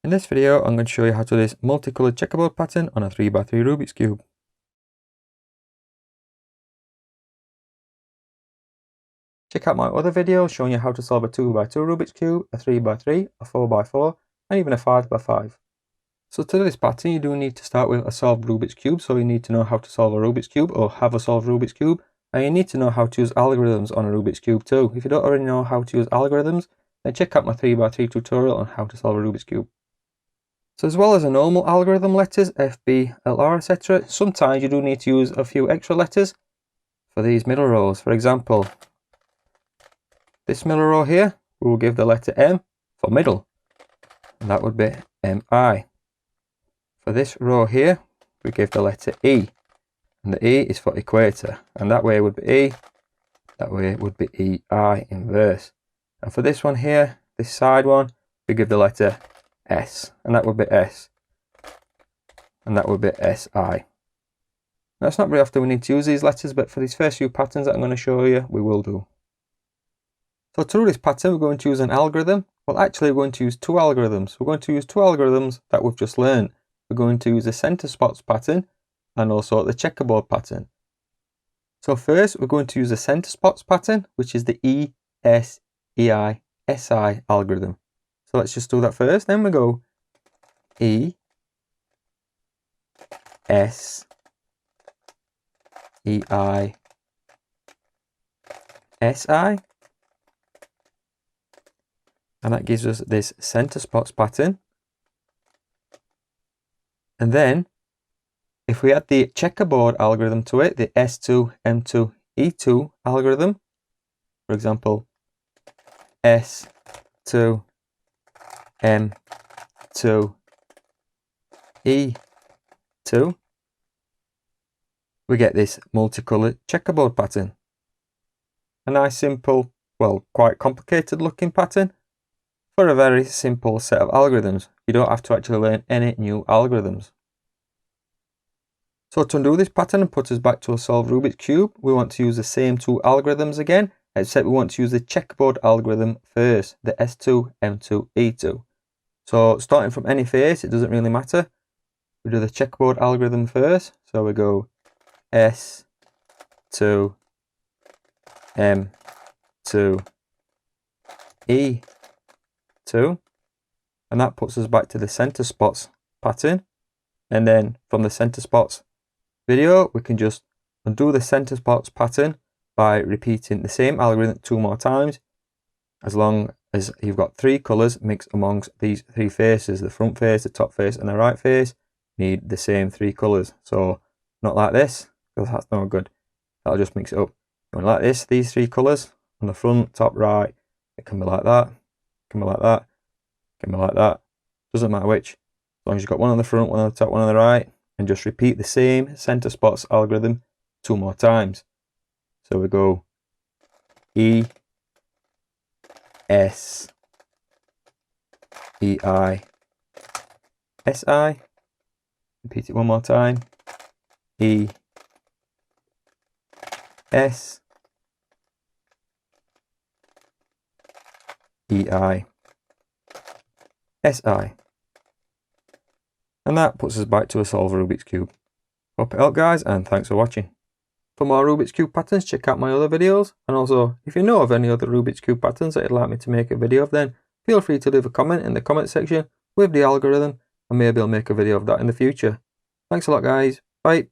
In this video, I'm going to show you how to do this multicolored checkerboard pattern on a 3x3 Rubik's Cube. Check out my other videos showing you how to solve a 2x2 Rubik's Cube, a 3x3, a 4x4, and even a 5x5. So to do this pattern, you do need to start with a solved Rubik's Cube, so you need to know how to solve a Rubik's Cube or have a solved Rubik's Cube, and you need to know how to use algorithms on a Rubik's Cube too. If you don't already know how to use algorithms, then check out my 3x3 tutorial on how to solve a Rubik's Cube. So as well as a normal algorithm letters, F, B, L, R, etc., sometimes you do need to use a few extra letters for these middle rows. For example, this middle row here, we will give the letter M for middle, and that would be MI. For this row here, we give the letter E, and the E is for equator, and that way would be E, that way would be EI inverse. And for this one here, this side one, we give the letter S, and that would be S, and that would be SI. Now it's not very often we need to use these letters, but for these first few patterns that I'm going to show you, we will do. So to do this pattern, we're going to use an algorithm. Well, actually we're going to use two algorithms. We're going to use two algorithms that we've just learned. We're going to use the center spots pattern and also the checkerboard pattern. So first we're going to use the center spots pattern, which is the ESEI-SI algorithm. So let's just do that first. Then we go E, S, E, I, S, I. And that gives us this center spots pattern. And then if we add the checkerboard algorithm to it, the S2, M2, E2 algorithm, for example, S2, M2, E2, we get this multicolored checkerboard pattern. A nice simple, well, quite complicated looking pattern for a very simple set of algorithms. You don't have to actually learn any new algorithms. So to undo this pattern and put us back to a solved Rubik's Cube, we want to use the same two algorithms again, except we want to use the checkerboard algorithm first, the S2, M2, E2. So starting from any face, it doesn't really matter. We do the checkerboard algorithm first. So we go S2, M2, E2. And that puts us back to the center spots pattern. And then from the center spots video, we can just undo the center spots pattern by repeating the same algorithm 2 more times, as long as you've got 3 colors mixed amongst these 3 faces. The front face, the top face, and the right face need the same 3 colors. So not like this, because that's not good. That'll just mix it up. You want like this, these 3 colors on the front, top, right. It can be like that, it can be like that, it can be like that. Doesn't matter which. As long as you've got one on the front, one on the top, one on the right, and just repeat the same center spots algorithm 2 more times. So we go E, S, E, I, S, I. Repeat it 1 more time. E, S, E, I, S, I. And that puts us back to a solved Rubik's Cube. Hope it helped, guys, and thanks for watching. For more Rubik's Cube patterns, check out my other videos. And also, if you know of any other Rubik's Cube patterns that you'd like me to make a video of, then feel free to leave a comment in the comment section with the algorithm, and maybe I'll make a video of that in the future. Thanks a lot, guys. Bye.